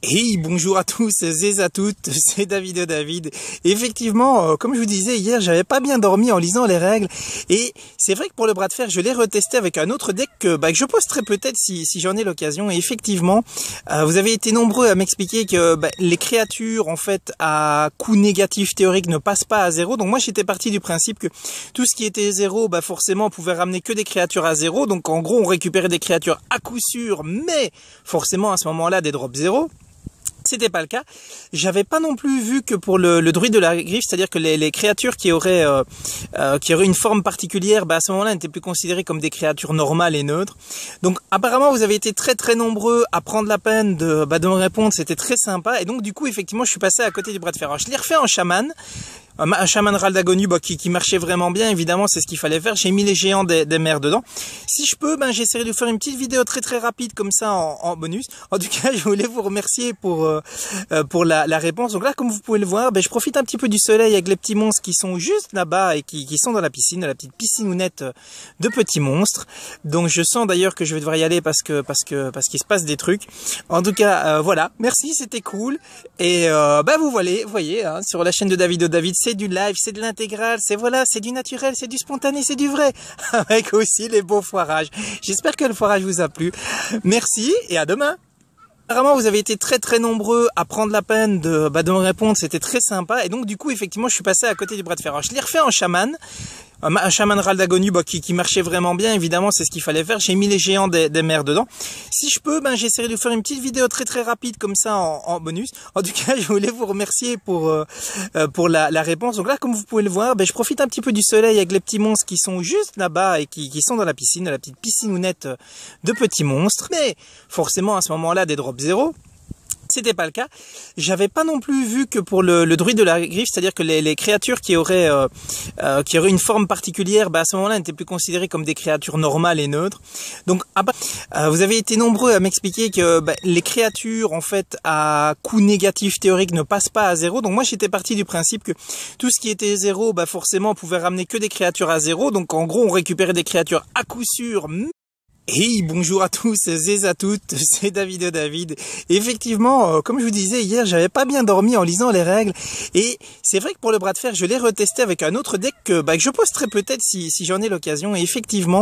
Hey, bonjour à tous et à toutes, c'est David de David. Effectivement, comme je vous disais hier, j'avais pas bien dormi en lisant les règles. Et c'est vrai que pour le bras de fer, je l'ai retesté avec un autre deck que je posterai peut-être si j'en ai l'occasion. Et effectivement, vous avez été nombreux à m'expliquer que les créatures, en fait, à coût négatif théorique ne passent pas à zéro. Donc moi, j'étais parti du principe que tout ce qui était zéro, forcément, on pouvait ramener que des créatures à zéro. Donc en gros, on récupérait des créatures à coup sûr, mais forcément à ce moment-là, des drops zéro. C'était pas le cas. J'avais pas non plus vu que pour le druide de la griffe, c'est-à-dire que les créatures qui auraient une forme particulière, à ce moment-là, n'étaient plus considérées comme des créatures normales et neutres. Donc apparemment, vous avez été très très nombreux à prendre la peine de me répondre. C'était très sympa. Et donc du coup, effectivement, je suis passé à côté du bras de fer. Alors, je l'ai refait en chaman. Un chaman Raldagonu qui marchait vraiment bien, évidemment, c'est ce qu'il fallait faire. J'ai mis les géants des mers dedans. Si je peux, j'essaierai de faire une petite vidéo très très rapide comme ça en bonus. En tout cas, je voulais vous remercier pour la réponse. Donc là, comme vous pouvez le voir, je profite un petit peu du soleil avec les petits monstres qui sont juste là-bas et qui sont dans la piscine, la petite piscinounette de petits monstres. Donc je sens d'ailleurs que je vais devoir y aller parce qu'il se passe des trucs. En tout cas, voilà. Merci, c'était cool. Et vous voyez, hein, sur la chaîne de David c'est du live, c'est de l'intégral, c'est du naturel, c'est du spontané, c'est du vrai, avec aussi les beaux foirages. J'espère que le foirage vous a plu. Merci et à demain. Apparemment, vous avez été très très nombreux à prendre la peine de me répondre, c'était très sympa. Et donc du coup, effectivement, je suis passé à côté du bras de fer. Alors, je l'ai refait en chaman. Un chaman Raldagonu qui marchait vraiment bien, évidemment, c'est ce qu'il fallait faire. J'ai mis les géants des mers dedans. Si je peux, j'essaierai de faire une petite vidéo très très rapide comme ça en bonus. En tout cas, je voulais vous remercier pour la réponse. Donc là, comme vous pouvez le voir, je profite un petit peu du soleil avec les petits monstres qui sont juste là-bas et qui sont dans la piscine, la petite piscinounette de petits monstres. Mais forcément, à ce moment-là, des drops zéro. C'était pas le cas. J'avais pas non plus vu que pour le druide de la griffe, c'est-à-dire que les créatures qui auraient une forme particulière, à ce moment-là, n'étaient plus considérées comme des créatures normales et neutres. Donc vous avez été nombreux à m'expliquer que les créatures, en fait, à coût négatif théorique ne passent pas à zéro. Donc moi, j'étais parti du principe que tout ce qui était zéro, forcément, on pouvait ramener que des créatures à zéro. Donc en gros, on récupérait des créatures à coup sûr. Hey, bonjour à tous et à toutes, c'est David de David. Effectivement, comme je vous disais hier, j'avais pas bien dormi en lisant les règles. Et c'est vrai que pour le bras de fer, je l'ai retesté avec un autre deck que je posterai peut-être si j'en ai l'occasion. Et effectivement,